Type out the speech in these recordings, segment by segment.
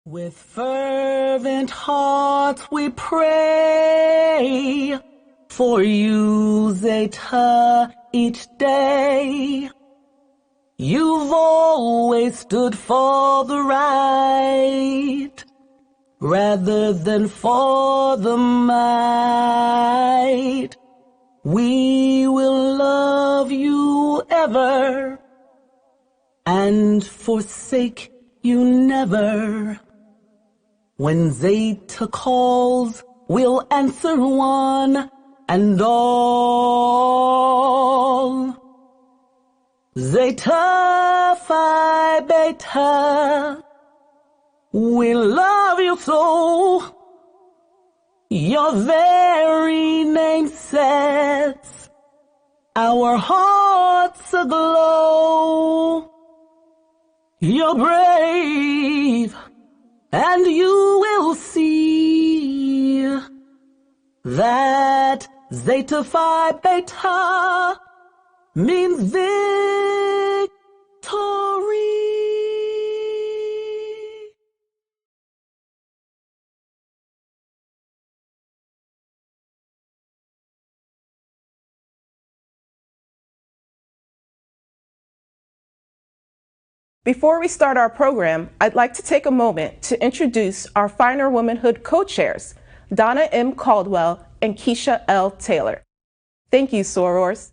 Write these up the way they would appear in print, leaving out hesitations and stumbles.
With fervent hearts we pray for you, Zeta, each day. You've always stood for the right, rather than for the might. We will love you ever, and forsake you never. When Zeta calls, we'll answer one and all. Zeta Phi Beta, we love you so. Your very name sets our hearts aglow. You're brave, and you will see that Zeta Phi Beta means victory. Before we start our program, I'd like to take a moment to introduce our Finer Womanhood co-chairs, Donna M. Caldwell and Keisha L. Taylor. Thank you, sorors.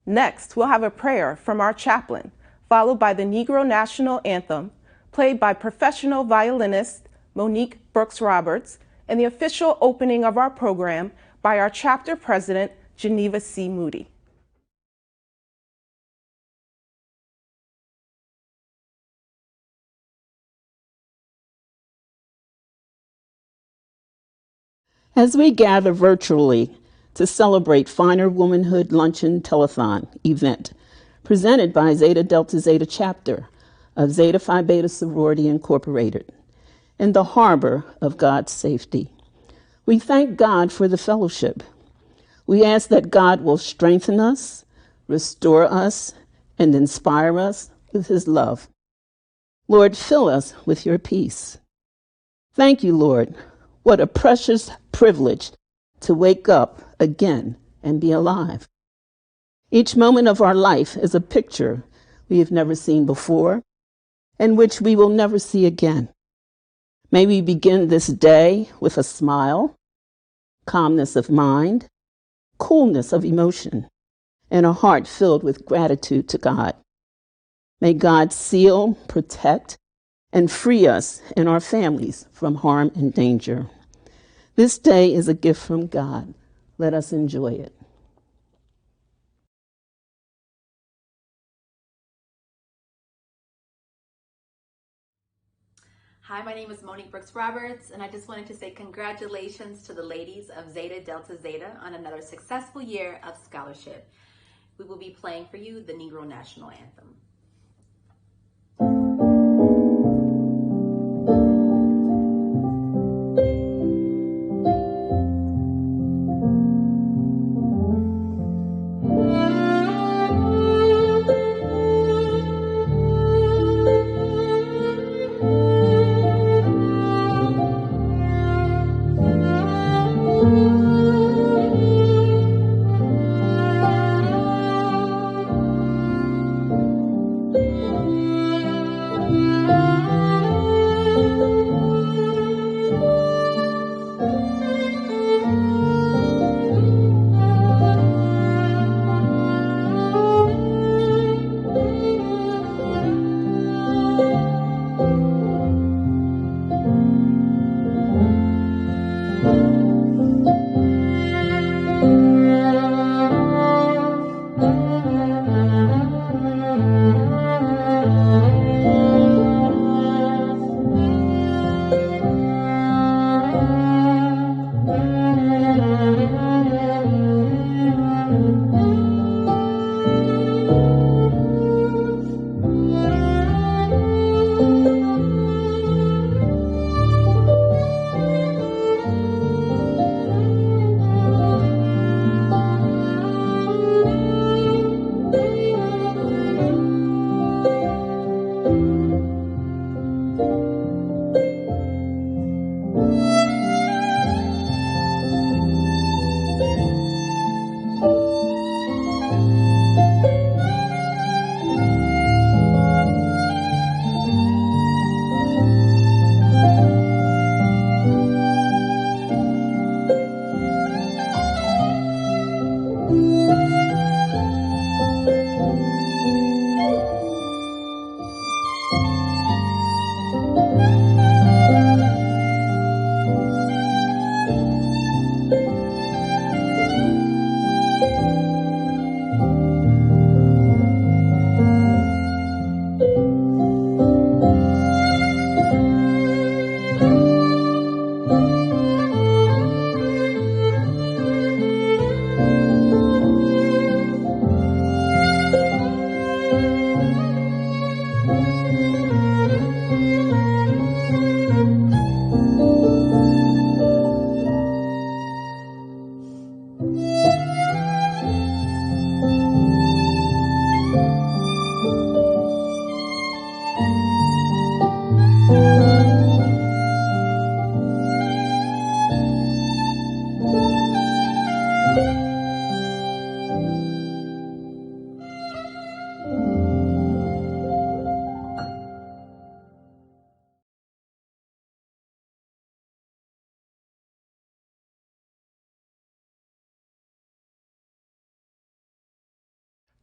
Next, we'll have a prayer from our chaplain, followed by the Negro National Anthem, played by professional violinist Monique Brooks-Roberts, and the official opening of our program by our chapter president, Geneva C. Moody. As we gather virtually to celebrate Finer Womanhood Luncheon Telethon event presented by Zeta Delta Zeta Chapter of Zeta Phi Beta Sorority Incorporated in the harbor of God's safety, we thank God for the fellowship. We ask that God will strengthen us, restore us, and inspire us with his love. Lord, fill us with your peace. Thank you, Lord. What a precious privilege to wake up again and be alive. Each moment of our life is a picture we have never seen before and which we will never see again. May we begin this day with a smile, calmness of mind, coolness of emotion, and a heart filled with gratitude to God. May God seal, protect, and free us and our families from harm and danger. This day is a gift from God. Let us enjoy it. Hi, my name is Monique Brooks-Roberts, and I just wanted to say congratulations to the ladies of Zeta Delta Zeta on another successful year of scholarship. We will be playing for you the Negro National Anthem.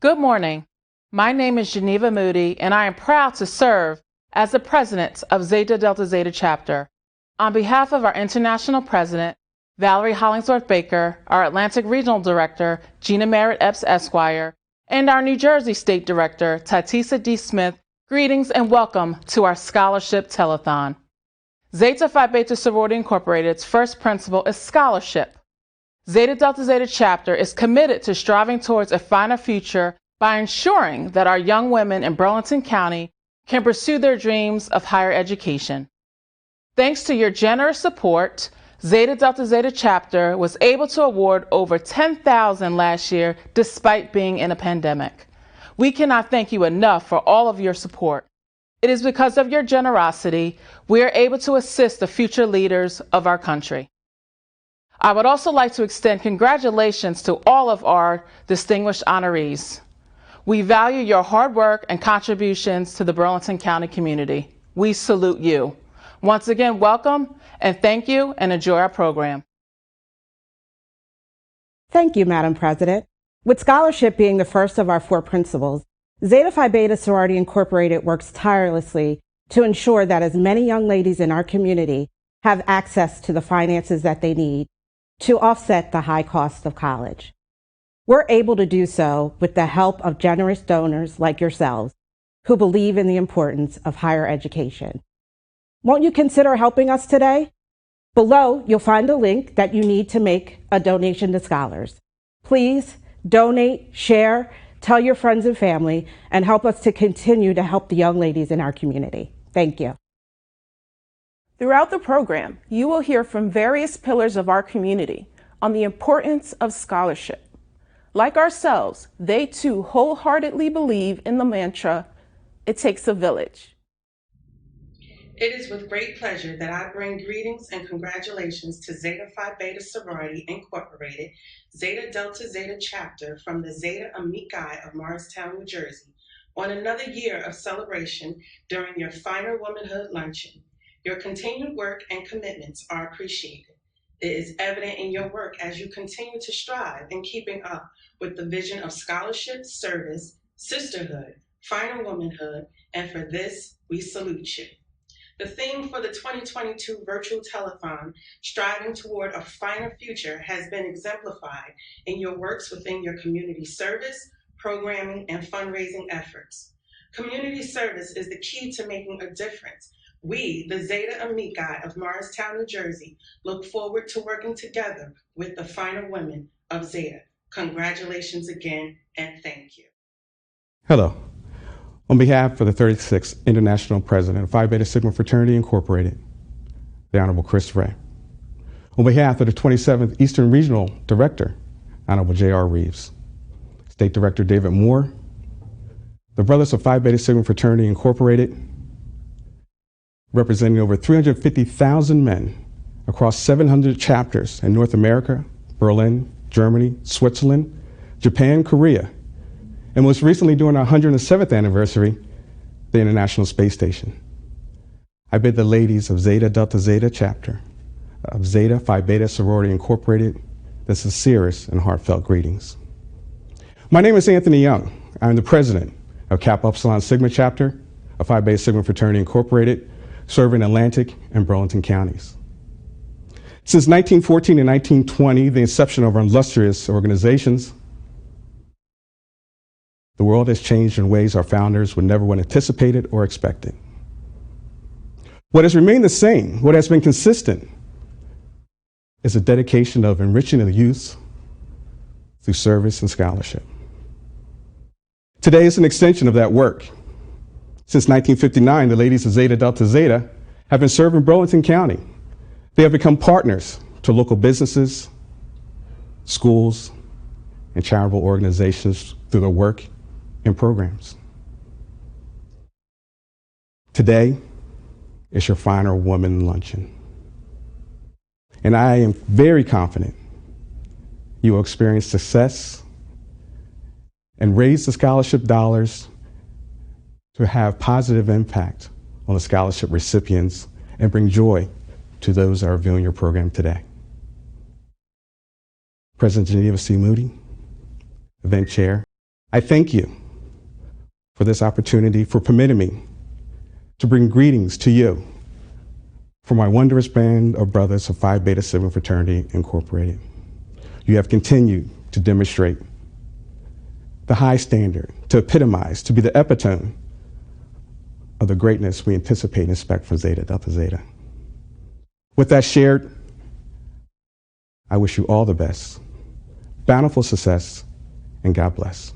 Good morning. My name is Geneva Moody, and I am proud to serve as the president of Zeta Delta Zeta Chapter. On behalf of our international president, Valerie Hollingsworth Baker, our Atlantic Regional Director, Gina Merritt Epps Esquire, and our New Jersey State Director, Tatisa D. Smith, greetings and welcome to our Scholarship Telethon. Zeta Phi Beta Sorority Incorporated's first principle is scholarship. Zeta Delta Zeta Chapter is committed to striving towards a finer future by ensuring that our young women in Burlington County can pursue their dreams of higher education. Thanks to your generous support, Zeta Delta Zeta Chapter was able to award over 10,000 last year despite being in a pandemic. We cannot thank you enough for all of your support. It is because of your generosity we are able to assist the future leaders of our country. I would also like to extend congratulations to all of our distinguished honorees. We value your hard work and contributions to the Burlington County community. We salute you. Once again, welcome and thank you, and enjoy our program. Thank you, Madam President. With scholarship being the first of our 4 principles, Zeta Phi Beta Sorority Incorporated works tirelessly to ensure that as many young ladies in our community have access to the finances that they need to offset the high cost of college. We're able to do so with the help of generous donors like yourselves who believe in the importance of higher education. Won't you consider helping us today? Below, you'll find a link that you need to make a donation to scholars. Please donate, share, tell your friends and family, and help us to continue to help the young ladies in our community. Thank you. Throughout the program, you will hear from various pillars of our community on the importance of scholarship. Like ourselves, they too wholeheartedly believe in the mantra, "It takes a village." It is with great pleasure that I bring greetings and congratulations to Zeta Phi Beta Sorority Incorporated, Zeta Delta Zeta Chapter from the Zeta Amici of Morristown, New Jersey, on another year of celebration during your Finer Womanhood Luncheon. Your continued work and commitments are appreciated. It is evident in your work as you continue to strive in keeping up with the vision of scholarship, service, sisterhood, finer womanhood, and for this, we salute you. The theme for the 2022 virtual telethon, Striving Toward a Finer Future, has been exemplified in your works within your community service, programming, and fundraising efforts. Community service is the key to making a difference. We, the Zeta Amici of Morristown, New Jersey, look forward to working together with the finer women of Zeta. Congratulations again, and thank you. Hello. On behalf of the 36th International President of Phi Beta Sigma Fraternity Incorporated, the Honorable Chris Ray. On behalf of the 27th Eastern Regional Director, Honorable J.R. Reeves, State Director David Moore, the Brothers of Phi Beta Sigma Fraternity Incorporated, representing over 350,000 men across 700 chapters in North America, Berlin, Germany, Switzerland, Japan, Korea, and most recently during our 107th anniversary, the International Space Station. I bid the ladies of Zeta Delta Zeta Chapter of Zeta Phi Beta Sorority Incorporated the sincerest and heartfelt greetings. My name is Anthony Young. I'm the president of Kappa Epsilon Sigma Chapter of Phi Beta Sigma Fraternity Incorporated, serving Atlantic and Burlington counties. Since 1914 and 1920, the inception of our illustrious organizations, the world has changed in ways our founders would never have anticipated or expected. What has remained the same, what has been consistent, is a dedication of enriching the youth through service and scholarship. Today is an extension of that work. Since 1959, the ladies of Zeta Delta Zeta have been serving Burlington County. They have become partners to local businesses, schools, and charitable organizations through their work and programs. Today is your Finer Woman Luncheon. And I am very confident you will experience success and raise the scholarship dollars to have positive impact on the scholarship recipients and bring joy to those that are viewing your program today. President Geneva C. Moody, event chair, I thank you for this opportunity, for permitting me to bring greetings to you from my wondrous band of brothers of Phi Beta Sigma Fraternity Incorporated. You have continued to demonstrate the high standard, to epitomize, to be the epitome of the greatness we anticipate and expect from Zeta Delta Zeta. With that shared, I wish you all the best, bountiful success, and God bless.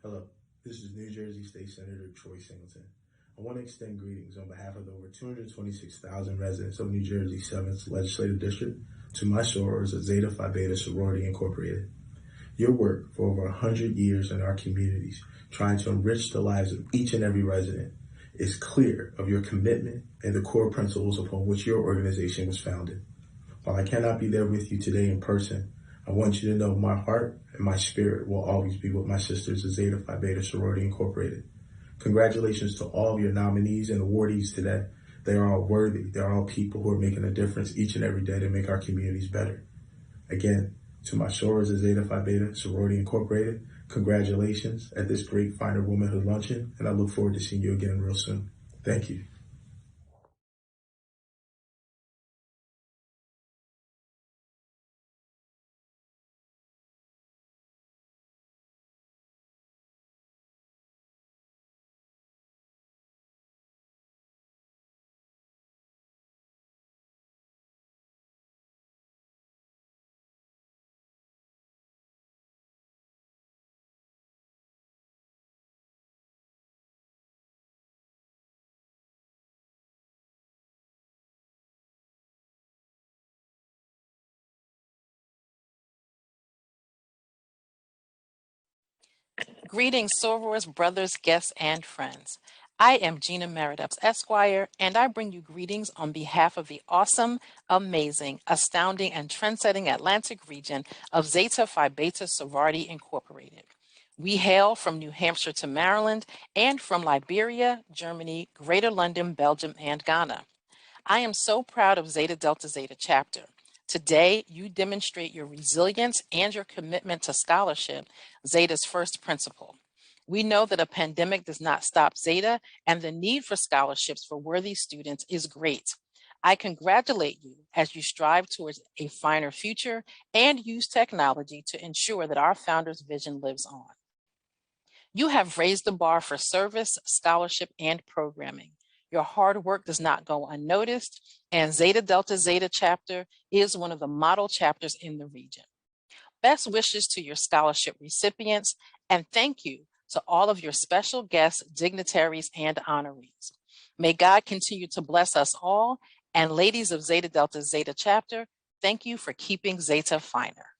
Hello, this is New Jersey State Senator Troy Singleton. I want to extend greetings on behalf of the over 226,000 residents of New Jersey's 7th Legislative District to my sorors at Zeta Phi Beta Sorority Incorporated. Your work for over 100 years in our communities, trying to enrich the lives of each and every resident, is clear of your commitment and the core principles upon which your organization was founded. While I cannot be there with you today in person, I want you to know my heart and my spirit will always be with my sisters at Zeta Phi Beta Sorority Incorporated. Congratulations to all of your nominees and awardees today. They are all worthy. They are all people who are making a difference each and every day to make our communities better. Again, to my sorors at Zeta Phi Beta Sorority Incorporated, congratulations at this great Finer Womanhood Luncheon, and I look forward to seeing you again real soon. Thank you. Greetings, sorors, brothers, guests, and friends. I am Gina Merridups, Esquire, and I bring you greetings on behalf of the awesome, amazing, astounding, and trendsetting Atlantic region of Zeta Phi Beta Sorority Incorporated. We hail from New Hampshire to Maryland and from Liberia, Germany, Greater London, Belgium, and Ghana. I am so proud of Zeta Delta Zeta Chapter. Today, you demonstrate your resilience and your commitment to scholarship, Zeta's first principle. We know that a pandemic does not stop Zeta, and the need for scholarships for worthy students is great. I congratulate you as you strive towards a finer future and use technology to ensure that our founder's vision lives on. You have raised the bar for service, scholarship, and programming. Your hard work does not go unnoticed, and Zeta Delta Zeta Chapter is one of the model chapters in the region. Best wishes to your scholarship recipients, and thank you to all of your special guests, dignitaries, and honorees. May God continue to bless us all, and ladies of Zeta Delta Zeta Chapter, thank you for keeping Zeta finer.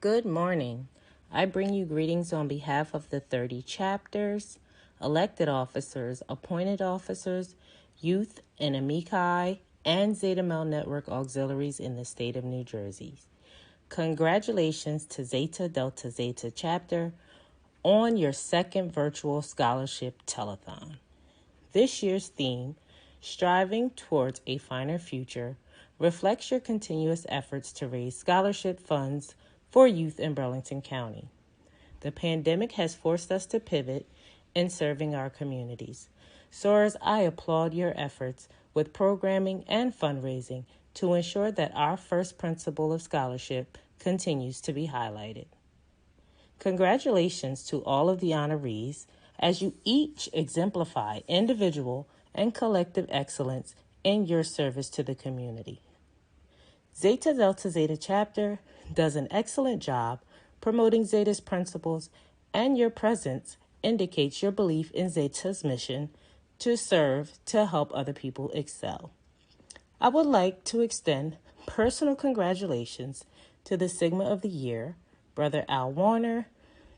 Good morning. I bring you greetings on behalf of the 30 chapters, elected officers, appointed officers, youth and amici, and Zeta Male Network auxiliaries in the state of New Jersey. Congratulations to Zeta Delta Zeta Chapter on your second virtual scholarship telethon. This year's theme, Striving Towards a Finer Future, reflects your continuous efforts to raise scholarship funds for youth in Burlington County. The pandemic has forced us to pivot in serving our communities. Sorors, I applaud your efforts with programming and fundraising to ensure that our first principle of scholarship continues to be highlighted. Congratulations to all of the honorees as you each exemplify individual and collective excellence in your service to the community. Zeta Delta Zeta Chapter does an excellent job promoting Zeta's principles, and your presence indicates your belief in Zeta's mission to serve to help other people excel. I would like to extend personal congratulations to the Sigma of the Year, Brother Al Warner,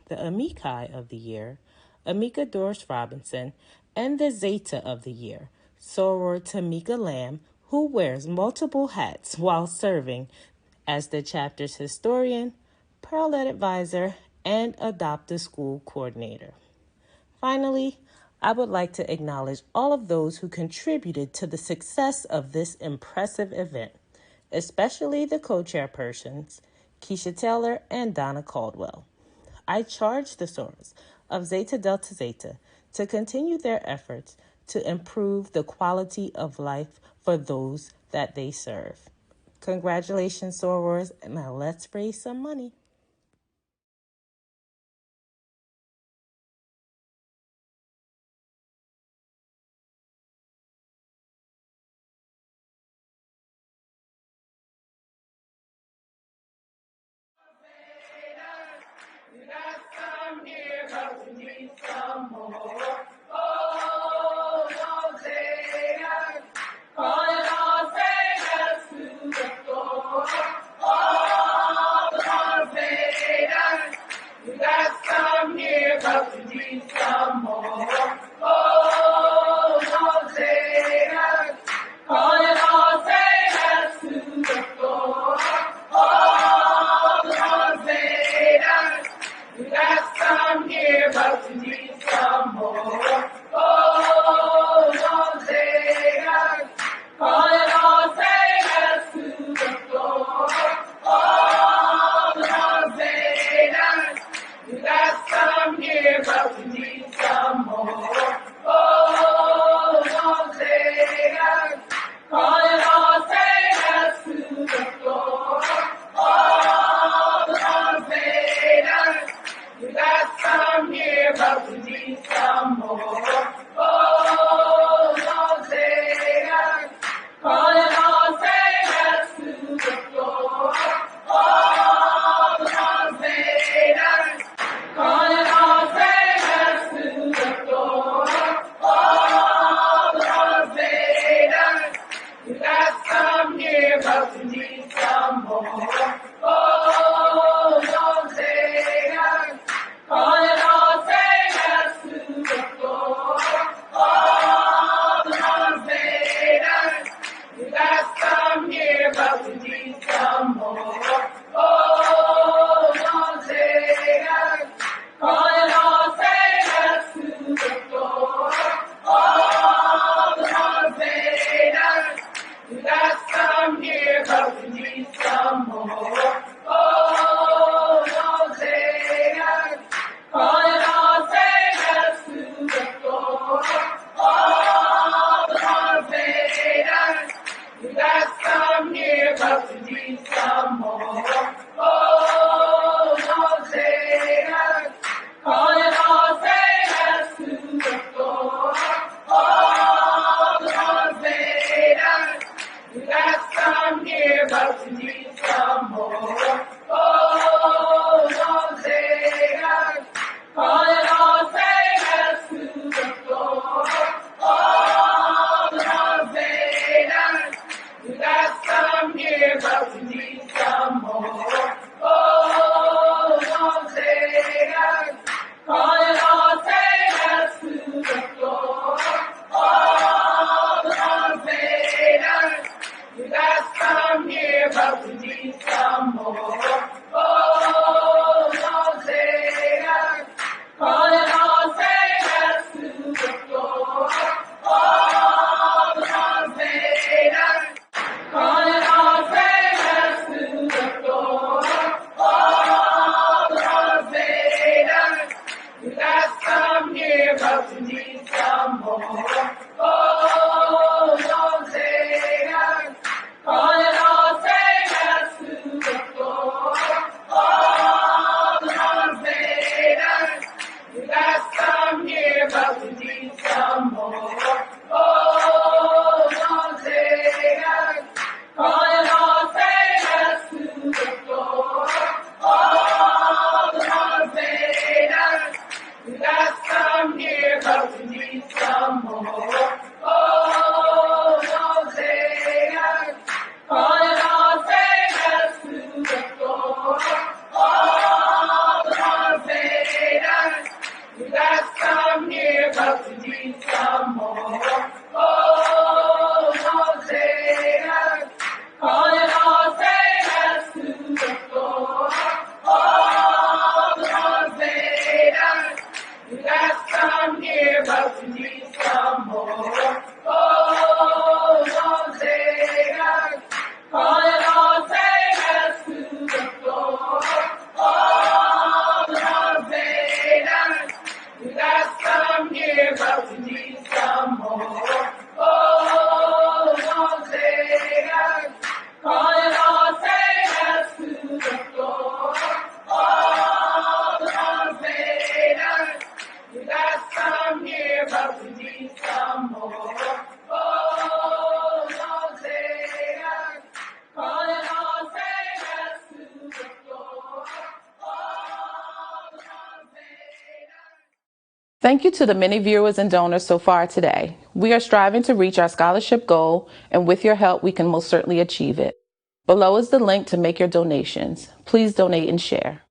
the Amici of the Year, Amika Doris Robinson, and the Zeta of the Year, Soror Tamika Lamb, who wears multiple hats while serving as the chapter's historian, Pearl Advisor, and adopt a school coordinator. Finally, I would like to acknowledge all of those who contributed to the success of this impressive event, especially the co-chairpersons, Keisha Taylor and Donna Caldwell. I charge the sorors of Zeta Delta Zeta to continue their efforts to improve the quality of life for those that they serve. Congratulations, sorors, and now let's raise some money. Thank you to the many viewers and donors so far today. We are striving to reach our scholarship goal, and with your help, we can most certainly achieve it. Below is the link to make your donations. Please donate and share.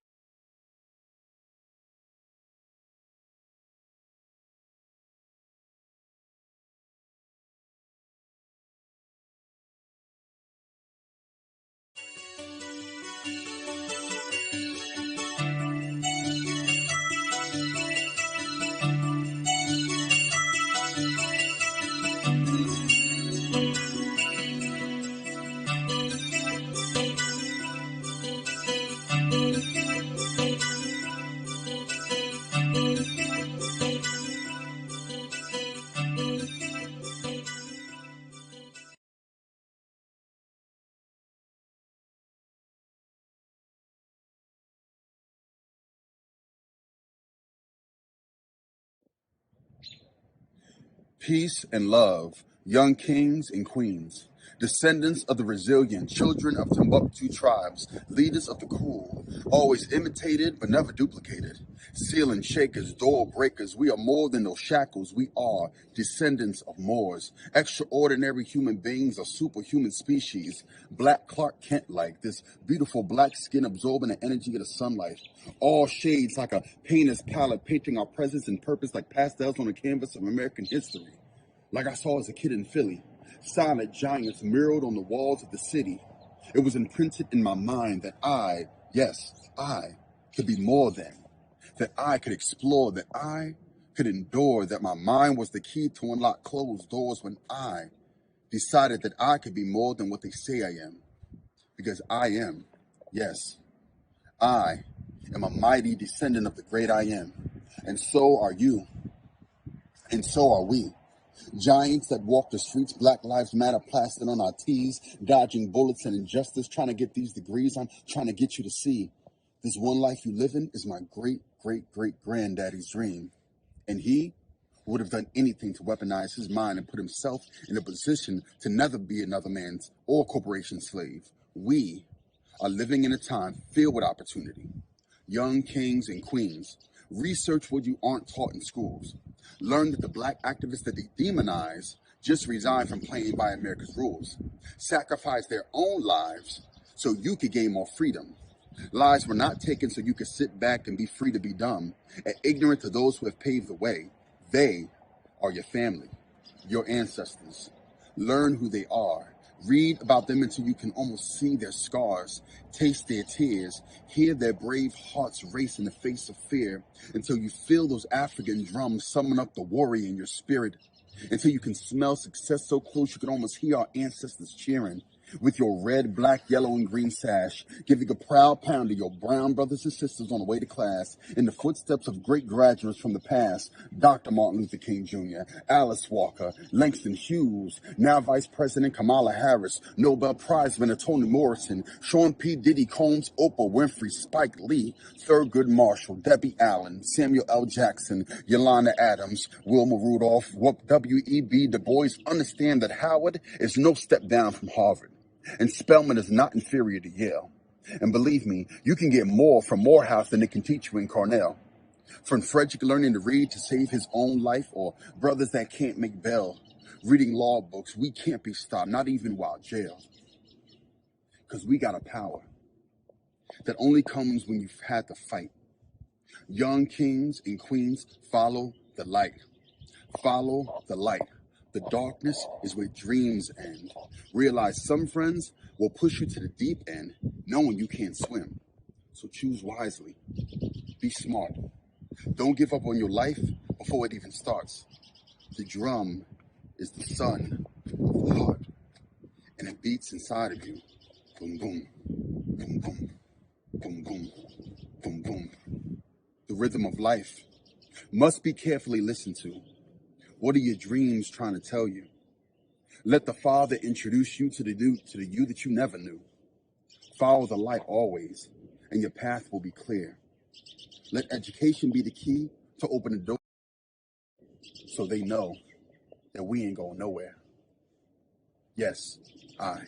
Peace and love, young kings and queens, descendants of the resilient, children of Timbuktu tribes, leaders of the cool, always imitated but never duplicated, ceiling shakers, door breakers. We are more than those shackles. We are descendants of Moors, extraordinary human beings, a superhuman species, Black Clark Kent like, this beautiful black skin absorbing the energy of the sunlight, all shades like a painter's palette, painting our presence and purpose like pastels on a canvas of American history. Like I saw as a kid in Philly, silent giants muraled on the walls of the city. It was imprinted in my mind that I, yes, I, could be more than, that I could explore, that I could endure, that my mind was the key to unlock closed doors when I decided that I could be more than what they say I am. Because I am, yes, I am a mighty descendant of the great I am. And so are you, and so are we. Giants that walk the streets, Black Lives Matter plastered on our tees, dodging bullets and injustice, trying to get these degrees. I'm trying to get you to see this one life you live in is my great, great, great granddaddy's dream. And he would have done anything to weaponize his mind and put himself in a position to never be another man's or corporation's slave. We are living in a time filled with opportunity. Young kings and queens, research what you aren't taught in schools. Learn that the black activists that they demonize just resigned from playing by America's rules. Sacrifice their own lives so you could gain more freedom. Lives were not taken so you could sit back and be free to be dumb and ignorant to those who have paved the way. They are your family, your ancestors. Learn who they are. Read about them until you can almost see their scars, taste their tears, hear their brave hearts race in the face of fear, until you feel those African drums summon up the warrior in your spirit, until you can smell success so close you can almost hear our ancestors cheering. With your red, black, yellow, and green sash, giving a proud pound to your brown brothers and sisters on the way to class, in the footsteps of great graduates from the past, Dr. Martin Luther King Jr., Alice Walker, Langston Hughes, now Vice President Kamala Harris, Nobel Prize winner Toni Morrison, Sean P. Diddy Combs, Oprah Winfrey, Spike Lee, Thurgood Marshall, Debbie Allen, Samuel L. Jackson, Yolanda Adams, Wilma Rudolph, W.E.B. Du Bois. Understand that Howard is no step down from Harvard. And Spelman is not inferior to Yale. And believe me, you can get more from Morehouse than they can teach you in Cornell. From Frederick learning to read to save his own life, or brothers that can't make bail, reading law books, we can't be stopped, not even while jailed. Because we got a power that only comes when you've had to fight. Young kings and queens, follow the light. Follow the light. The darkness is where dreams end. Realize some friends will push you to the deep end, knowing you can't swim. So choose wisely. Be smart. Don't give up on your life before it even starts. The drum is the sun of the heart, and it beats inside of you. Boom, boom, boom, boom, boom, boom, boom, boom. The rhythm of life must be carefully listened to. What are your dreams trying to tell you? Let the Father introduce you to the you that you never knew. Follow the light always, and your path will be clear. Let education be the key to open the door so they know that we ain't going nowhere. Yes, I.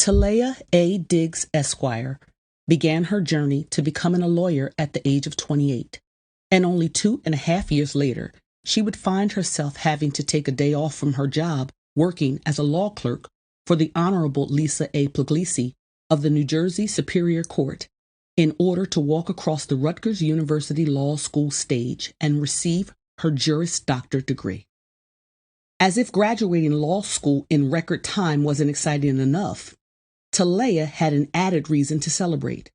Talea A. Diggs, Esquire, began her journey to becoming a lawyer at the age of 28, and only 2.5 years later, she would find herself having to take a day off from her job working as a law clerk for the Honorable Lisa A. Puglisi of the New Jersey Superior Court in order to walk across the Rutgers University Law School stage and receive her Juris Doctor degree. As if graduating law school in record time wasn't exciting enough, Talea had an added reason to celebrate.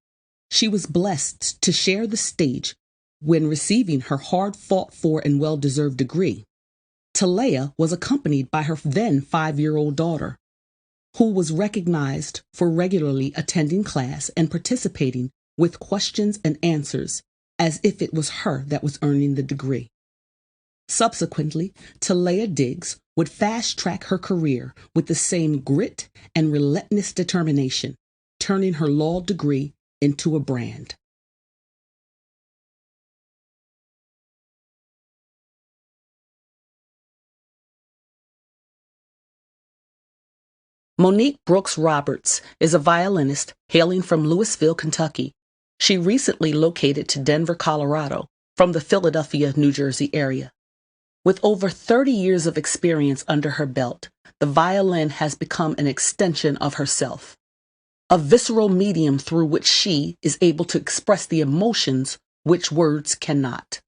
She was blessed to share the stage when receiving her hard-fought-for and well-deserved degree. Talea was accompanied by her then 5-year-old daughter, who was recognized for regularly attending class and participating with questions and answers as if it was her that was earning the degree. Subsequently, Talea Diggs would fast-track her career with the same grit and relentless determination, turning her law degree into a brand. Monique Brooks Roberts is a violinist hailing from Louisville, Kentucky. She recently located to Denver, Colorado, from the Philadelphia, New Jersey area. With over 30 years of experience under her belt, the violin has become an extension of herself, a visceral medium through which she is able to express the emotions which words cannot.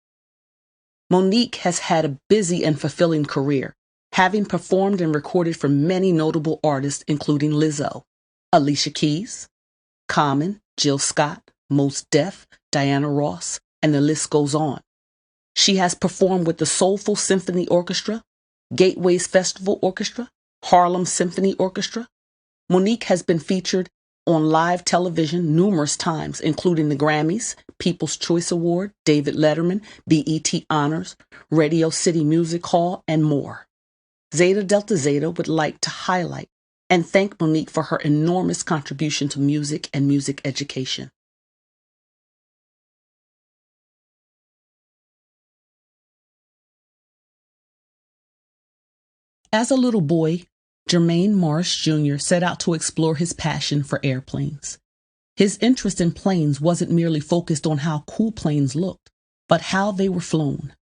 Monique has had a busy and fulfilling career, having performed and recorded for many notable artists including Lizzo, Alicia Keys, Common, Jill Scott, Mos Def, Diana Ross, and the list goes on. She has performed with the Soulful Symphony Orchestra, Gateways Festival Orchestra, Harlem Symphony Orchestra. Monique has been featured on live television numerous times, including the Grammys, People's Choice Award, David Letterman, BET Honors, Radio City Music Hall, and more. Zeta Delta Zeta would like to highlight and thank Monique for her enormous contribution to music and music education. As a little boy, Jermaine Morris Jr. set out to explore his passion for airplanes. His interest in planes wasn't merely focused on how cool planes looked, but how they were flown.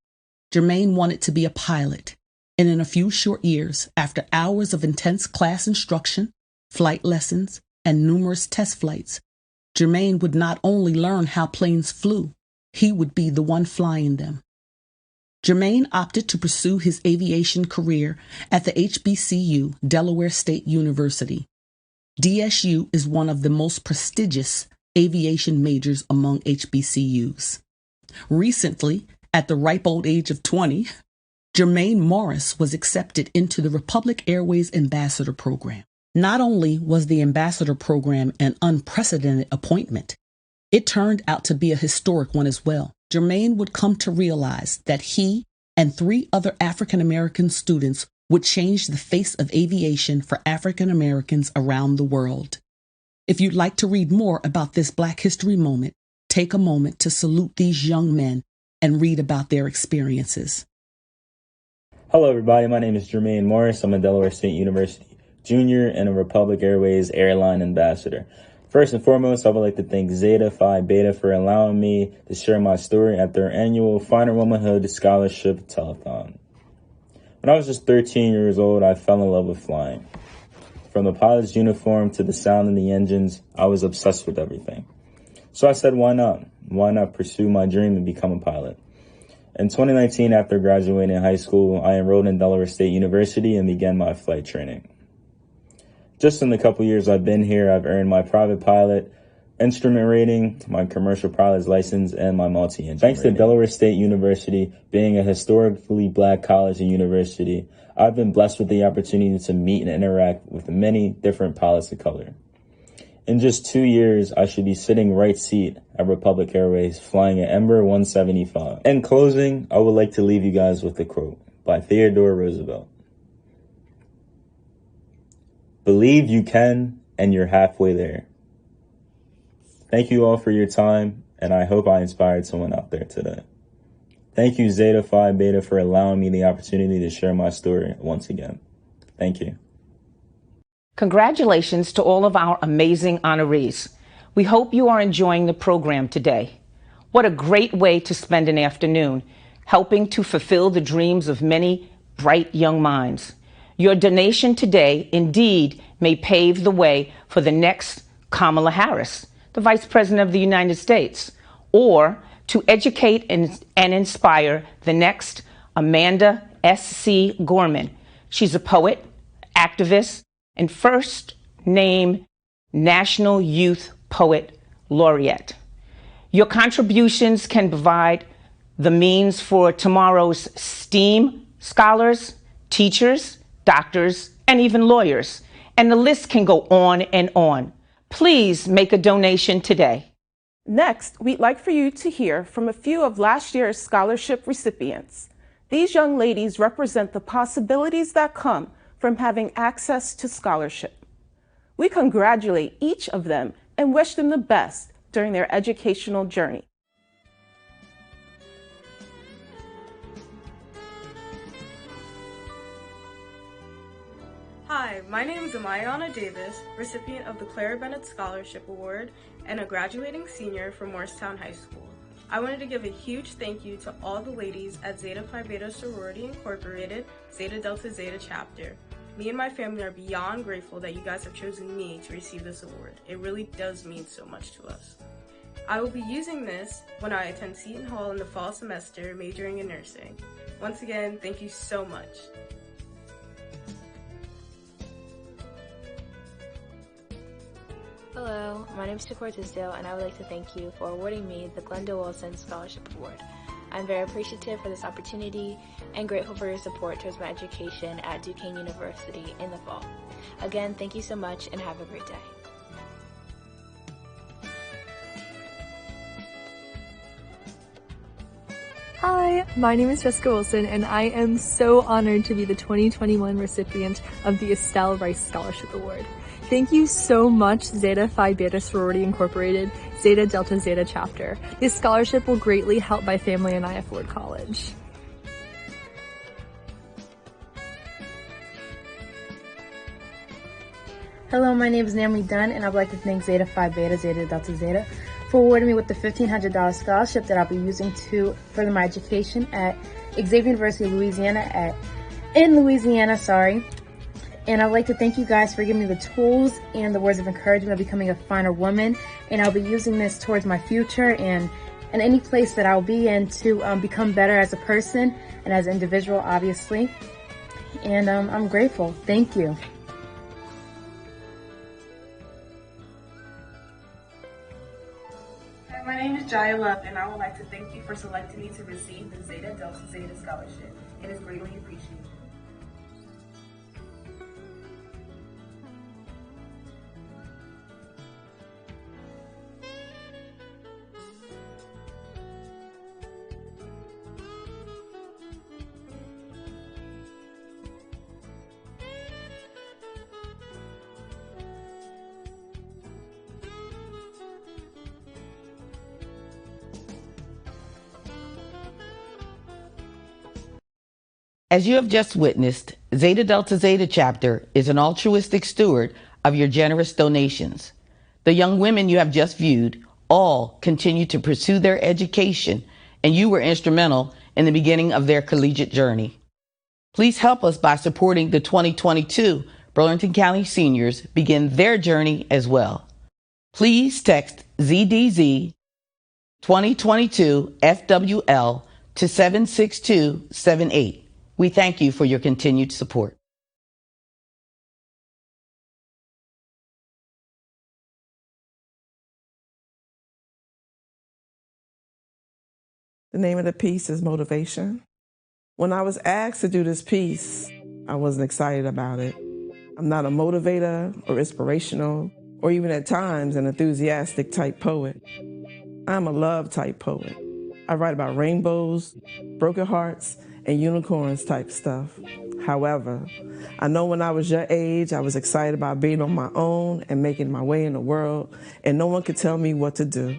Jermaine wanted to be a pilot, and in a few short years, after hours of intense class instruction, flight lessons, and numerous test flights, Jermaine would not only learn how planes flew, he would be the one flying them. Jermaine opted to pursue his aviation career at the HBCU, Delaware State University. DSU is one of the most prestigious aviation majors among HBCUs. Recently, at the ripe old age of 20, Jermaine Morris was accepted into the Republic Airways Ambassador Program. Not only was the Ambassador Program an unprecedented appointment, it turned out to be a historic one as well. Jermaine would come to realize that he and 3 other African American students would change the face of aviation for African Americans around the world. If you'd like to read more about this Black History moment, take a moment to salute these young men and read about their experiences. Hello everybody, my name is Jermaine Morris. I'm a Delaware State University junior and a Republic Airways airline ambassador. First and foremost, I would like to thank Zeta Phi Beta for allowing me to share my story at their annual Finer Womanhood Scholarship Telethon. When I was just 13 years old, I fell in love with flying. From the pilot's uniform to the sound in the engines, I was obsessed with everything. So I said, why not? Why not pursue my dream and become a pilot? In 2019, after graduating high school, I enrolled in Delaware State University and began my flight training. Just in the couple years I've been here, I've earned my private pilot instrument rating, my commercial pilot's license, and my multi-engine Thanks rating. To Delaware State University being a historically Black college and university, I've been blessed with the opportunity to meet and interact with many different pilots of color. In just 2 years, I should be sitting right seat at Republic Airways flying an Embraer 175. In closing, I would like to leave you guys with a quote by Theodore Roosevelt. Believe you can, and you're halfway there. Thank you all for your time, and I hope I inspired someone out there today. Thank you, Zeta Phi Beta, for allowing me the opportunity to share my story once again. Thank you. Congratulations to all of our amazing honorees. We hope you are enjoying the program today. What a great way to spend an afternoon, helping to fulfill the dreams of many bright young minds. Your donation today indeed may pave the way for the next Kamala Harris, the Vice President of the United States, or to educate and inspire the next Amanda S.C. Gorman. She's a poet, activist, and first name National Youth Poet Laureate. Your contributions can provide the means for tomorrow's STEAM scholars, teachers, doctors, and even lawyers. And the list can go on and on. Please make a donation today. Next, we'd like for you to hear from a few of last year's scholarship recipients. These young ladies represent the possibilities that come from having access to scholarship. We congratulate each of them and wish them the best during their educational journey. Hi, my name is Amayana Davis, recipient of the Clara Bennett Scholarship Award and a graduating senior from Morristown High School. I wanted to give a huge thank you to all the ladies at Zeta Phi Beta Sorority Incorporated, Zeta Delta Zeta Chapter. Me and my family are beyond grateful that you guys have chosen me to receive this award. It really does mean so much to us. I will be using this when I attend Seton Hall in the fall semester, majoring in nursing. Once again, thank you so much. Hello, my name is Takor Tisdale, and I would like to thank you for awarding me the Glenda Wilson Scholarship Award. I'm very appreciative for this opportunity and grateful for your support towards my education at Duquesne University in the fall. Again, thank you so much and have a great day. Hi, my name is Jessica Wilson, and I am so honored to be the 2021 recipient of the Estelle Rice Scholarship Award. Thank you so much, Zeta Phi Beta Sorority Incorporated, Zeta Delta Zeta Chapter. This scholarship will greatly help my family and I afford college. Hello, my name is Namely Dunn, and I'd like to thank Zeta Phi Beta Zeta Delta Zeta for awarding me with the $1,500 scholarship that I'll be using to further my education at Xavier University of Louisiana in Louisiana. And I'd like to thank you guys for giving me the tools and the words of encouragement of becoming a finer woman. And I'll be using this towards my future and any place that I'll be in to become better as a person and as an individual, obviously. And I'm grateful. Thank you. My name is Jaya Love, and I would like to thank you for selecting me to receive the Zeta Delta Zeta Scholarship. It is greatly appreciated. As you have just witnessed, Zeta Delta Zeta Chapter is an altruistic steward of your generous donations. The young women you have just viewed all continue to pursue their education, and you were instrumental in the beginning of their collegiate journey. Please help us by supporting the 2022 Burlington County seniors begin their journey as well. Please text ZDZ 2022 FWL to 76278. We thank you for your continued support. The name of the piece is Motivation. When I was asked to do this piece, I wasn't excited about it. I'm not a motivator or inspirational or even at times an enthusiastic type poet. I'm a love type poet. I write about rainbows, broken hearts, and unicorns type stuff. However, I know when I was your age, I was excited about being on my own and making my way in the world, and no one could tell me what to do.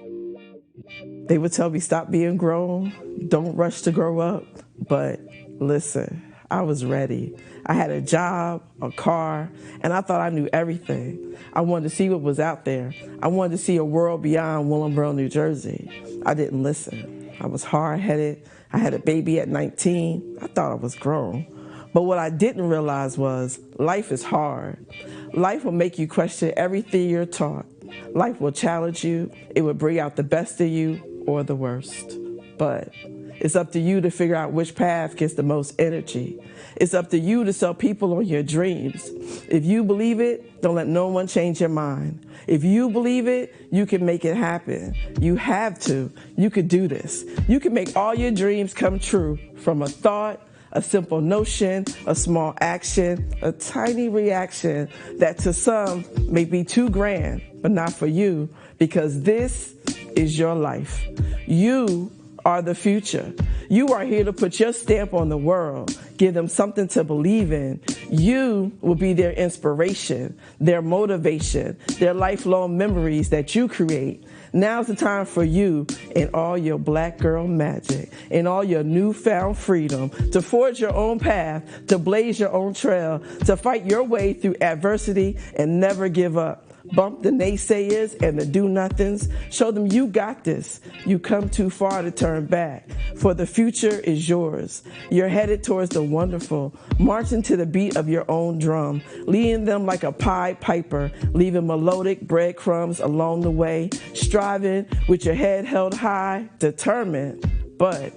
They would tell me stop being grown, don't rush to grow up, but listen, I was ready. I had a job, a car, and I thought I knew everything. I wanted to see what was out there. I wanted to see a world beyond Willingboro, New Jersey. I didn't listen. I was hard-headed. I had a baby at 19. I thought I was grown. But what I didn't realize was life is hard. Life will make you question everything you're taught. Life will challenge you. It will bring out the best of you or the worst. But it's up to you to figure out which path gets the most energy. It's up to you to sell people on your dreams. If you believe it, don't let no one change your mind. If you believe it, you can make it happen. You have to. You could do this. You can make all your dreams come true from a thought, a simple notion, a small action, a tiny reaction that to some may be too grand, but not for you, because this is your life. You are the future. You are here to put your stamp on the world, give them something to believe in. You will be their inspiration, their motivation, their lifelong memories that you create. Now's the time for you in all your black girl magic, in all your newfound freedom, to forge your own path, to blaze your own trail, to fight your way through adversity and never give up. Bump the naysayers and the do-nothings. Show them you got this. You come too far to turn back, for the future is yours. You're headed towards the wonderful, marching to the beat of your own drum, leading them like a Pied Piper, leaving melodic breadcrumbs along the way, striving with your head held high, determined, but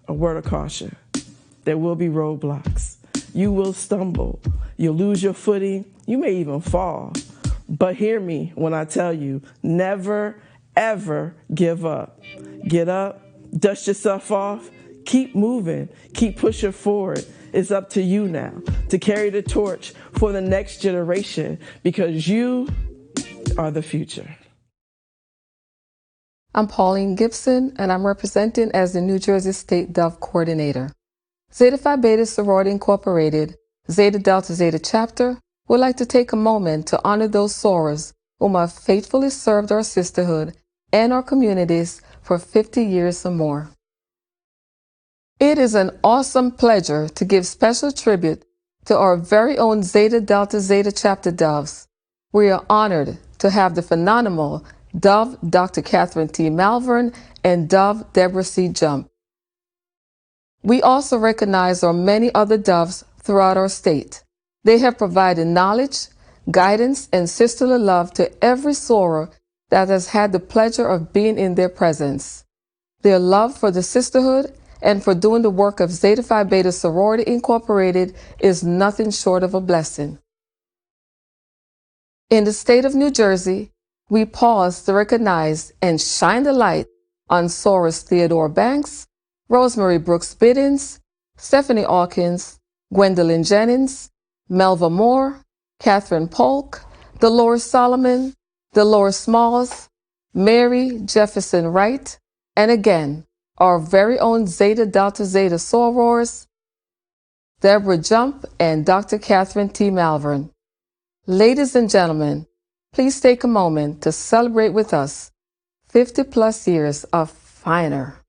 a word of caution. There will be roadblocks. You will stumble. You'll lose your footing. You may even fall. But hear me when I tell you, never, ever give up. Get up, Dust yourself off. Keep moving. Keep pushing forward. It's up to you now to carry the torch for the next generation because you are the future. I'm Pauline Gibson, and I'm representing as the New Jersey State Dove Coordinator. Zeta Phi Beta Sorority Incorporated, Zeta Delta Zeta Chapter, would like to take a moment to honor those sorors whom have faithfully served our sisterhood and our communities for 50 years or more. It is an awesome pleasure to give special tribute to our very own Zeta Delta Zeta Chapter Doves. We are honored to have the phenomenal Dove Dr. Catherine T. Malvern and Dove Deborah C. Jump. We also recognize our many other doves throughout our state. They have provided knowledge, guidance, and sisterly love to every soror that has had the pleasure of being in their presence. Their love for the sisterhood and for doing the work of Zeta Phi Beta Sorority Incorporated is nothing short of a blessing. In the state of New Jersey, we pause to recognize and shine the light on sorors Theodore Banks, Rosemary Brooks Biddens, Stephanie Hawkins, Gwendolyn Jennings, Melva Moore, Catherine Polk, Dolores Solomon, Dolores Smalls, Mary Jefferson Wright, and again, our very own Zeta Delta Zeta sorors, Deborah Jump and Dr. Catherine T. Malvern. Ladies and gentlemen, please take a moment to celebrate with us 50 plus years of finer.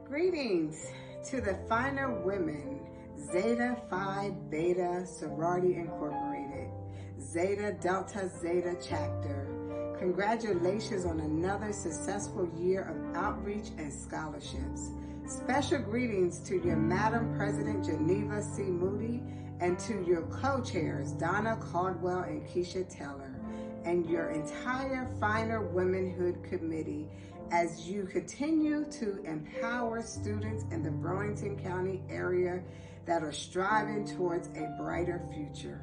Greetings to the finer women, Zeta Phi Beta Sorority Incorporated, Zeta Delta Zeta Chapter. Congratulations on another successful year of outreach and scholarships. Special greetings to your Madam President Geneva C. Moody and to your co-chairs Donna Caldwell and Keisha Taylor and your entire Finer Womanhood Committee as you continue to empower students in the Burlington County area that are striving towards a brighter future.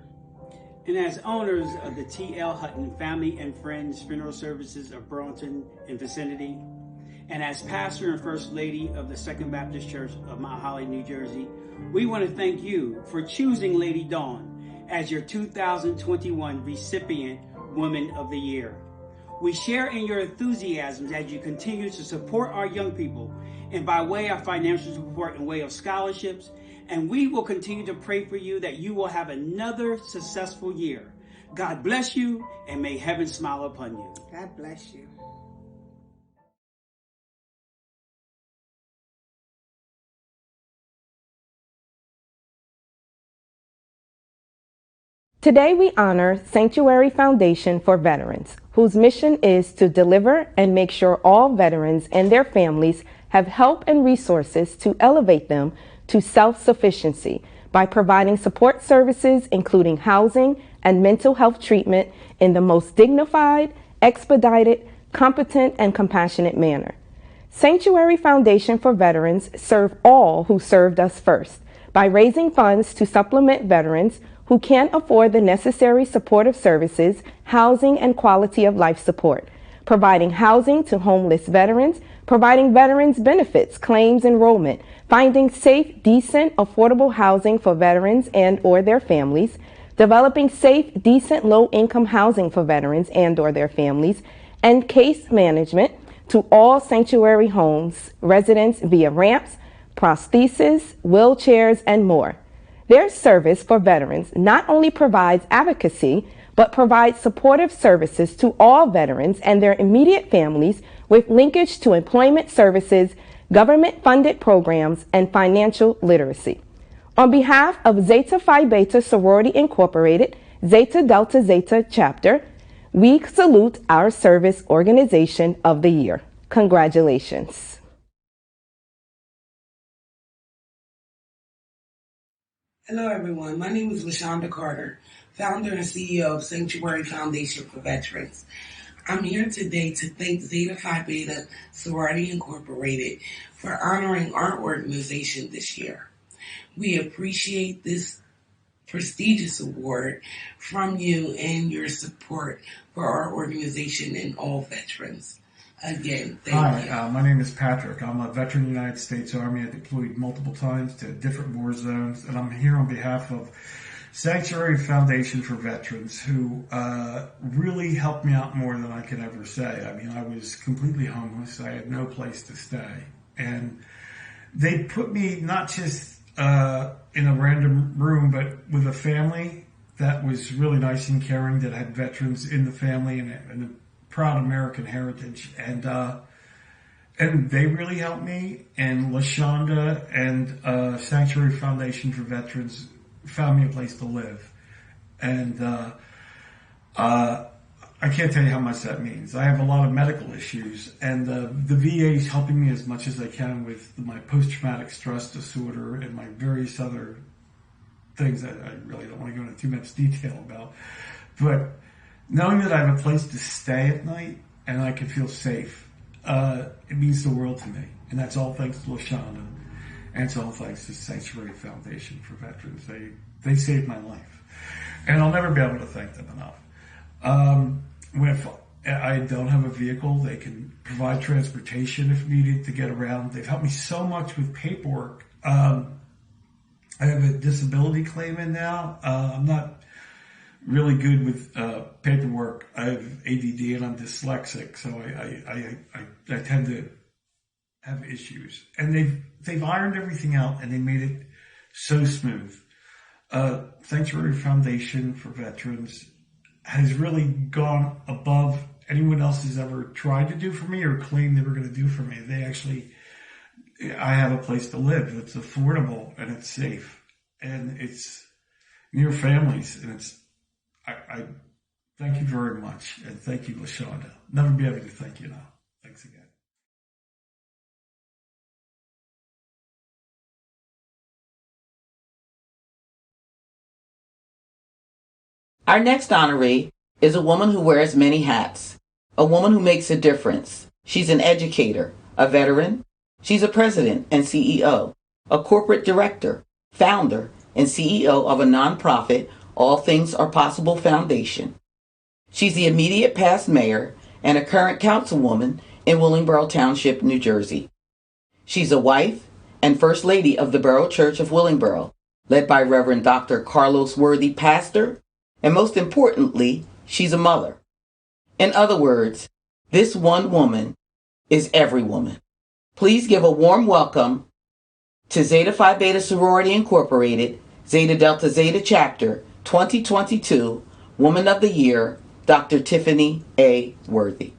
And as owners of the T.L. Hutton Family and Friends Funeral Services of Burlington and vicinity, and as pastor and first lady of the Second Baptist Church of Mount Holly, New Jersey, we want to thank you for choosing Lady Dawn as your 2021 recipient Woman of the Year. We share in your enthusiasms as you continue to support our young people and by way of financial support and way of scholarships. And we will continue to pray for you that you will have another successful year. God bless you and may heaven smile upon you. God bless you. Today we honor Sanctuary Foundation for Veterans, whose mission is to deliver and make sure all veterans and their families have help and resources to elevate them to self-sufficiency by providing support services including housing and mental health treatment in the most dignified, expedited, competent, and compassionate manner. Sanctuary Foundation for Veterans serve all who served us first by raising funds to supplement veterans who can't afford the necessary supportive services, housing, and quality of life support, providing housing to homeless veterans, providing veterans benefits, claims enrollment, finding safe, decent, affordable housing for veterans and or their families, developing safe, decent, low-income housing for veterans and or their families, and case management to all sanctuary homes, residents via ramps, prostheses, wheelchairs, and more. Their service for veterans not only provides advocacy, but provides supportive services to all veterans and their immediate families with linkage to employment services, government-funded programs, and financial literacy. On behalf of Zeta Phi Beta Sorority Incorporated, Zeta Delta Zeta Chapter, we salute our Service Organization of the Year. Congratulations. Hello, everyone. My name is LaShonda Carter, founder and CEO of Sanctuary Foundation for Veterans. I'm here today to thank Zeta Phi Beta Sorority Incorporated for honoring our organization this year. We appreciate this prestigious award from you and your support for our organization and all veterans. Again, thank you. Hi, my name is Patrick. I'm a veteran of the United States Army. I deployed multiple times to different war zones, and I'm here on behalf of Sanctuary Foundation for Veterans, who really helped me out more than I could ever say. I mean, I was completely homeless. I had no place to stay. And they put me not just in a random room, but with a family that was really nice and caring, that had veterans in the family and a proud American heritage, and they really helped me. And LaShonda and Sanctuary Foundation for Veterans found me a place to live, and I can't tell you how much that means. I have a lot of medical issues, and the VA is helping me as much as they can with my post-traumatic stress disorder and my various other things that I really don't want to go into too much detail about, but knowing that I have a place to stay at night and I can feel safe, it means the world to me. And that's all thanks to LaShonda, and it's all thanks to Sanctuary Foundation for Veterans. They saved my life, and I'll never be able to thank them enough. If I don't have a vehicle, they can provide transportation if needed to get around. They've helped me so much with paperwork. I have a disability claim in now. I'm not really good with paperwork. I have ADD and I'm dyslexic, so I tend to have issues. And they've ironed everything out and they made it so smooth. Sanctuary Foundation for Veterans has really gone above anyone else has ever tried to do for me or claimed they were going to do for me. They actually I have a place to live. It's affordable and it's safe and it's near families. And I thank you very much. And thank you, LaShonda. Never be able to thank you enough. Thanks again. Our next honoree is a woman who wears many hats, a woman who makes a difference. She's an educator, a veteran. She's a president and CEO, a corporate director, founder, and CEO of a nonprofit, All Things Are Possible Foundation. She's the immediate past mayor and a current councilwoman in Willingboro Township, New Jersey. She's a wife and First Lady of the Borough Church of Willingboro, led by Reverend Dr. Carlos Worthy, pastor, and most importantly, she's a mother. In other words, this one woman is every woman. Please give a warm welcome to Zeta Phi Beta Sorority Incorporated, Zeta Delta Zeta Chapter 2022 Woman of the Year, Dr. Tiffany A. Worthy.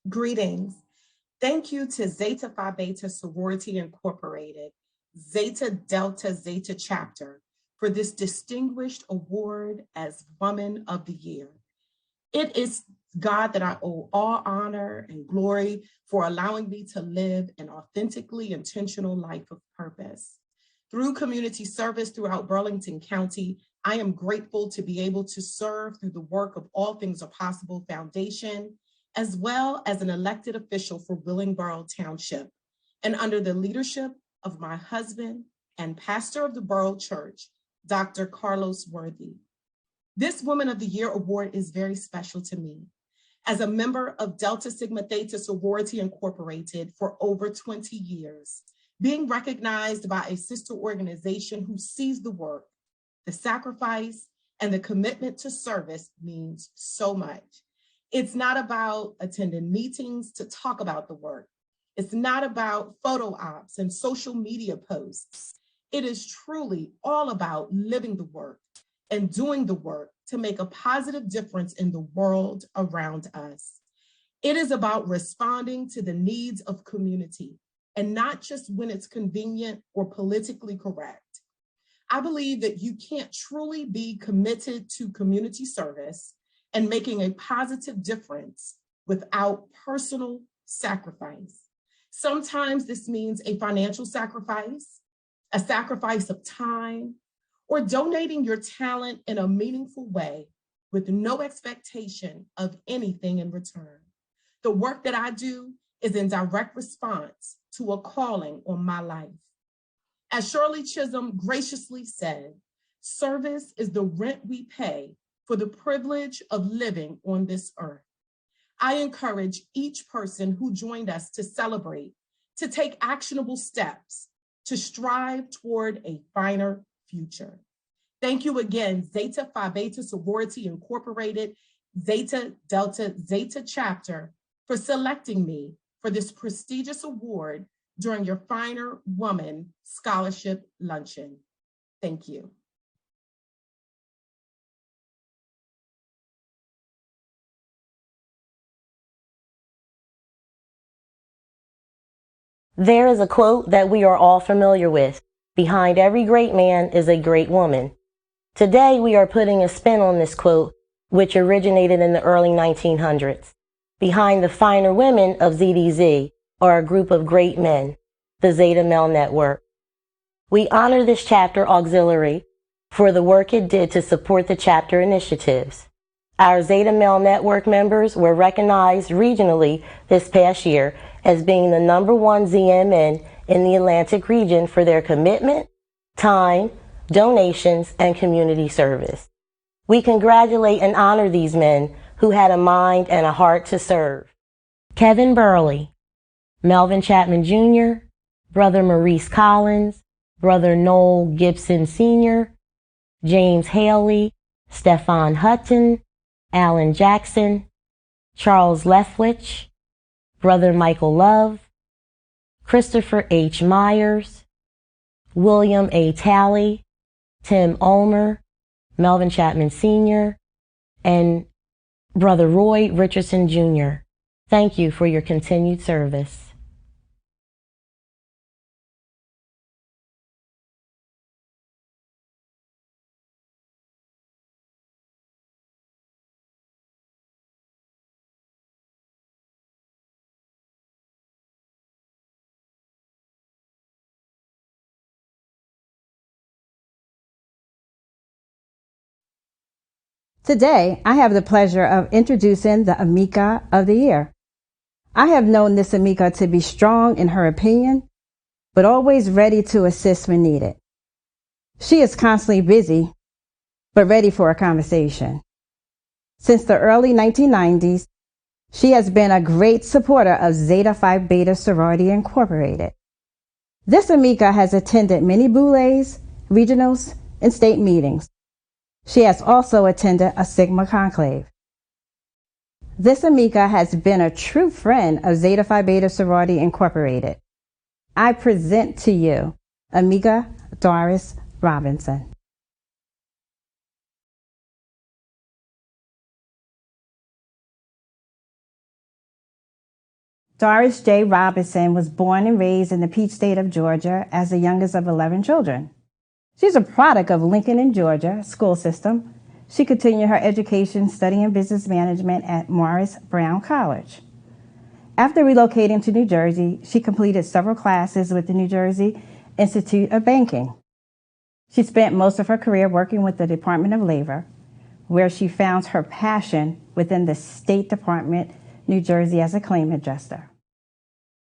Greetings. Thank you to Zeta Phi Beta Sorority Incorporated, Zeta Delta Zeta Chapter, for this distinguished award as Woman of the Year. It is God that I owe all honor and glory for allowing me to live an authentically intentional life of purpose. Through community service throughout Burlington County, I am grateful to be able to serve through the work of All Things Are Possible Foundation, as well as an elected official for Willingboro Township, and under the leadership of my husband and pastor of the Borough Church, Dr. Carlos Worthy. This Woman of the Year award is very special to me. As a member of Delta Sigma Theta Sorority Incorporated for over 20 years, being recognized by a sister organization who sees the work, the sacrifice, and the commitment to service means so much. It's not about attending meetings to talk about the work. It's not about photo ops and social media posts. It is truly all about living the work and doing the work to make a positive difference in the world around us. It is about responding to the needs of community and not just when it's convenient or politically correct. I believe that you can't truly be committed to community service and making a positive difference without personal sacrifice. Sometimes this means a financial sacrifice, a sacrifice of time, or donating your talent in a meaningful way with no expectation of anything in return. The work that I do is in direct response to a calling on my life. As Shirley Chisholm graciously said, service is the rent we pay for the privilege of living on this earth. I encourage each person who joined us to celebrate, to take actionable steps, to strive toward a finer future. Thank you again, Zeta Phi Beta Sorority Incorporated, Zeta Delta Zeta Chapter, for selecting me for this prestigious award during your Finer Woman Scholarship Luncheon. Thank you. There is a quote that we are all familiar with. Behind every great man is a great woman. Today, we are putting a spin on this quote, which originated in the early 1900s. Behind the finer women of ZDZ are a group of great men, the Zeta Male Network. We honor this chapter auxiliary for the work it did to support the chapter initiatives. Our Zeta Male Network members were recognized regionally this past year as being the #1 ZMN in the Atlantic region for their commitment, time, donations, and community service. We congratulate and honor these men who had a mind and a heart to serve. Kevin Burley, Melvin Chapman Jr., Brother Maurice Collins, Brother Noel Gibson Sr., James Haley, Stefan Hutton, Alan Jackson, Charles Lethwich, Brother Michael Love, Christopher H. Myers, William A. Talley, Tim Ulmer, Melvin Chapman Sr., and Brother Roy Richardson Jr. Thank you for your continued service. Today, I have the pleasure of introducing the Amica of the Year. I have known this Amica to be strong in her opinion, but always ready to assist when needed. She is constantly busy, but ready for a conversation. Since the early 1990s, she has been a great supporter of Zeta Phi Beta Sorority Incorporated. This Amica has attended many boulets, regionals, and state meetings. She has also attended a Sigma conclave. This Amica has been a true friend of Zeta Phi Beta Sorority Incorporated. I present to you Amica Doris Robinson. Doris J. Robinson was born and raised in the Peach State of Georgia as the youngest of 11 children. She's a product of Lincoln in Georgia school system. She continued her education studying business management at Morris Brown College. After relocating to New Jersey, she completed several classes with the New Jersey Institute of Banking. She spent most of her career working with the Department of Labor, where she found her passion within the State Department, New Jersey, as a claim adjuster.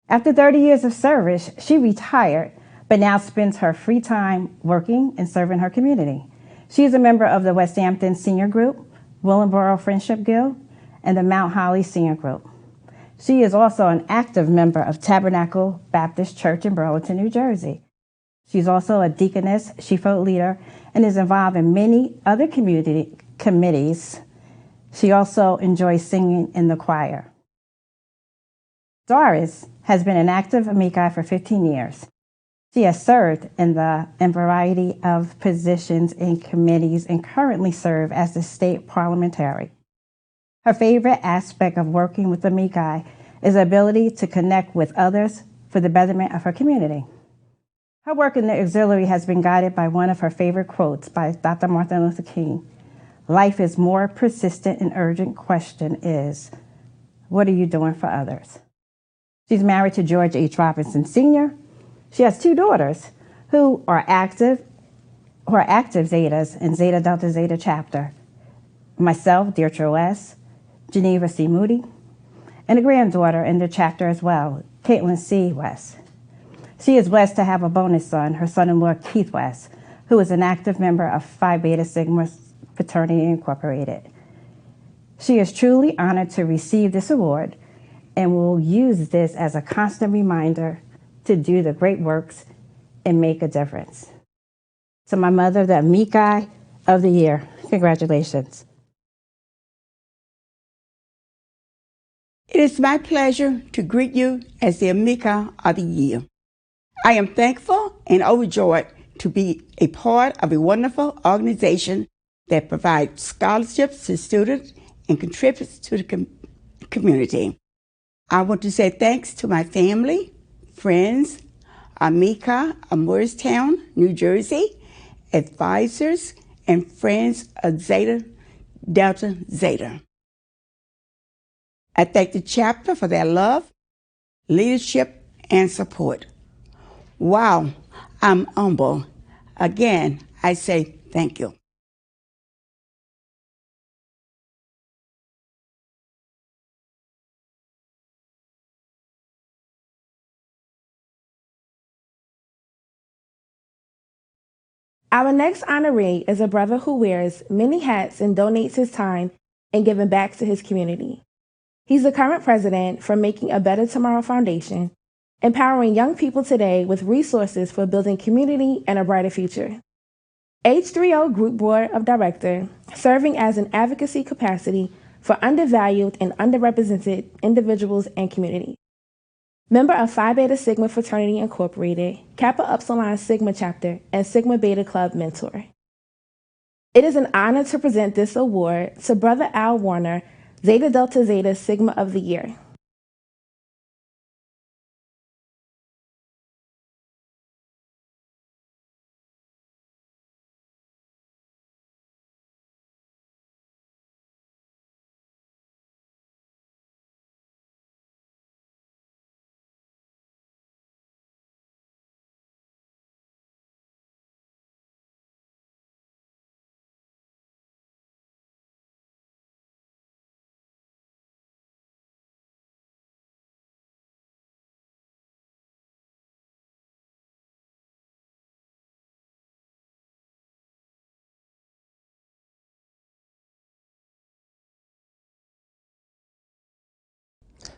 After 30 years of service, she retired, but now spends her free time working and serving her community. She is a member of the West Hampton Senior Group, Willingboro Friendship Guild, and the Mount Holly Senior Group. She is also an active member of Tabernacle Baptist Church in Burlington, New Jersey. She's also a deaconess, sheepfold leader, and is involved in many other community committees. She also enjoys singing in the choir. Doris has been an active Amica for 15 years. She has served in a variety of positions in committees and currently serves as the state parliamentary. Her favorite aspect of working with Amica is the ability to connect with others for the betterment of her community. Her work in the auxiliary has been guided by one of her favorite quotes by Dr. Martin Luther King. Life is more persistent and urgent question is, what are you doing for others? She's married to George H. Robinson Sr. She has two daughters who are active Zetas in Zeta Delta Zeta Chapter. Myself, Deirdre West, Geneva C. Moody, and a granddaughter in the chapter as well, Caitlin C. West. She is blessed to have a bonus son, her son-in-law Keith West, who is an active member of Phi Beta Sigma Fraternity Incorporated. She is truly honored to receive this award and will use this as a constant reminder to do the great works and make a difference. To my mother, the Amica of the Year, congratulations. It is my pleasure to greet you as the Amica of the Year. I am thankful and overjoyed to be a part of a wonderful organization that provides scholarships to students and contributes to the community. I want to say thanks to my family, friends, Amica of Morristown, New Jersey, advisors, and friends of Zeta Delta Zeta. I thank the chapter for their love, leadership, and support. Wow, I'm humble. Again, I say thank you. Our next honoree is a brother who wears many hats and donates his time in giving back to his community. He's the current president for Making a Better Tomorrow Foundation, empowering young people today with resources for building community and a brighter future. H3O Group Board of Director, serving as an advocacy capacity for undervalued and underrepresented individuals and communities. Member of Phi Beta Sigma Fraternity Incorporated, Kappa Upsilon Sigma Chapter, and Sigma Beta Club Mentor. It is an honor to present this award to Brother Al Warner, Zeta Delta Zeta Sigma of the Year.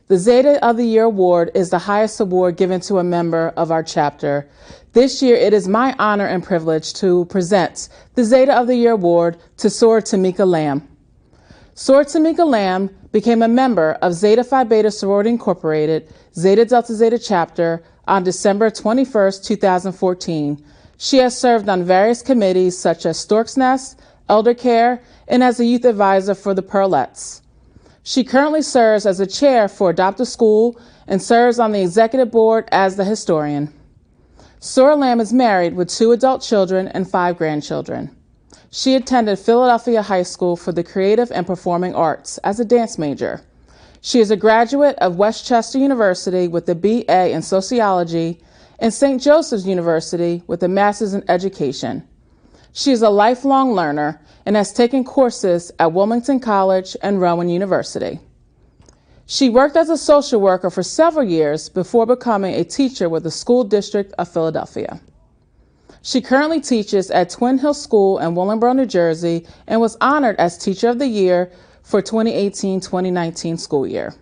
The Zeta of the Year Award is the highest award given to a member of our chapter. This year, it is my honor and privilege to present the Zeta of the Year Award to Sora Tamika Lamb. Sora Tamika Lamb became a member of Zeta Phi Beta Sorority Incorporated, Zeta Delta Zeta Chapter on December 21, 2014. She has served on various committees such as Stork's Nest, Elder Care, and as a youth advisor for the Pearlettes. She currently serves as a chair for Adopt a School and serves on the executive board as the historian. Sora Lamb is married with 2 adult children and 5 grandchildren. She attended Philadelphia High School for the Creative and Performing Arts as a dance major. She is a graduate of Westchester University with a BA in Sociology and St. Joseph's University with a Master's in Education. She is a lifelong learner and has taken courses at Wilmington College and Rowan University. She worked as a social worker for several years before becoming a teacher with the School District of Philadelphia. She currently teaches at Twin Hill School in Willingboro, New Jersey, and was honored as Teacher of the Year for 2018-2019 school year.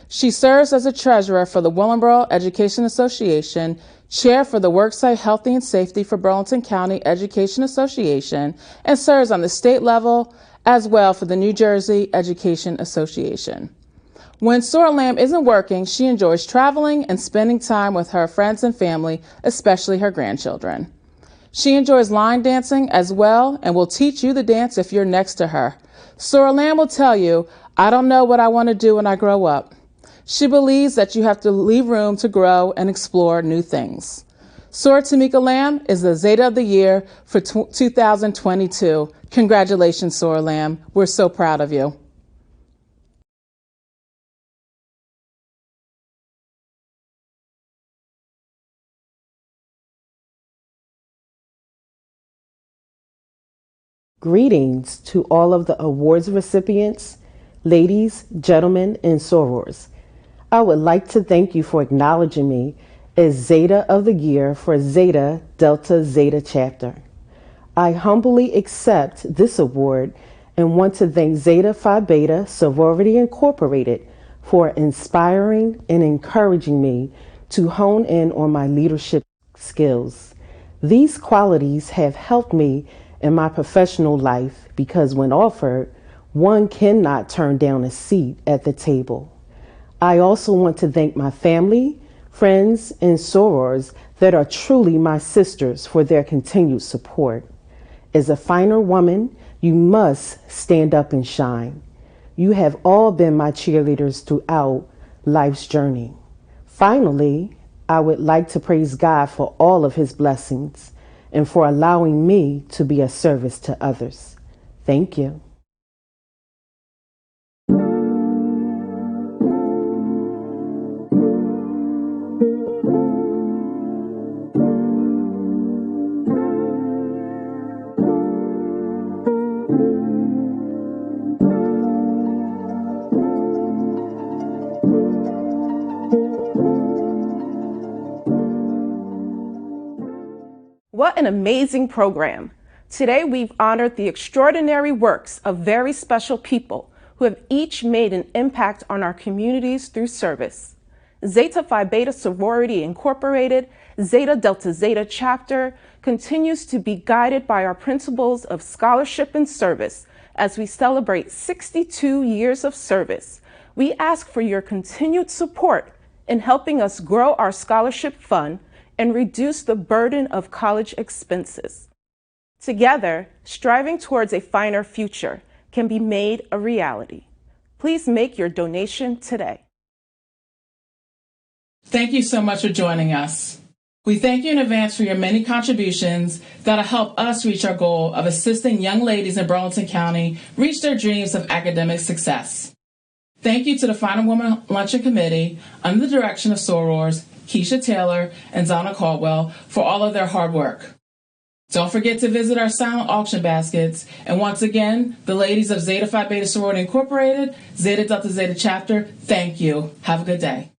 She serves as a treasurer for the Willingboro Education Association, chair for the Worksite Healthy and Safety for Burlington County Education Association, and serves on the state level as well for the New Jersey Education Association. When Sora Lamb isn't working, she enjoys traveling and spending time with her friends and family, especially her grandchildren. She enjoys line dancing as well and will teach you the dance if you're next to her. Sora Lamb will tell you, "I don't know what I want to do when I grow up." She believes that you have to leave room to grow and explore new things. Sora Tamika Lamb is the Zeta of the Year for 2022. Congratulations, Sora Lamb. We're so proud of you. Greetings to all of the awards recipients, ladies, gentlemen, and sorors. I would like to thank you for acknowledging me as Zeta of the Year for Zeta Delta Zeta Chapter. I humbly accept this award and want to thank Zeta Phi Beta Sorority Incorporated for inspiring and encouraging me to hone in on my leadership skills. These qualities have helped me in my professional life because when offered, one cannot turn down a seat at the table. I also want to thank my family, friends, and sorors that are truly my sisters for their continued support. As a finer woman, you must stand up and shine. You have all been my cheerleaders throughout life's journey. Finally, I would like to praise God for all of his blessings and for allowing me to be a service to others. Thank you. What an amazing program. Today we've honored the extraordinary works of very special people who have each made an impact on our communities through service. Zeta Phi Beta Sorority Incorporated, Zeta Delta Zeta Chapter continues to be guided by our principles of scholarship and service as we celebrate 62 years of service. We ask for your continued support in helping us grow our scholarship fund and reduce the burden of college expenses. Together, striving towards a finer future can be made a reality. Please make your donation today. Thank you so much for joining us. We thank you in advance for your many contributions that'll help us reach our goal of assisting young ladies in Burlington County reach their dreams of academic success. Thank you to the Final Woman Luncheon Committee under the direction of sorors Keisha Taylor and Donna Caldwell for all of their hard work. Don't forget to visit our silent auction baskets. And once again, the ladies of Zeta Phi Beta Sorority Incorporated, Zeta Delta Zeta Chapter, thank you. Have a good day.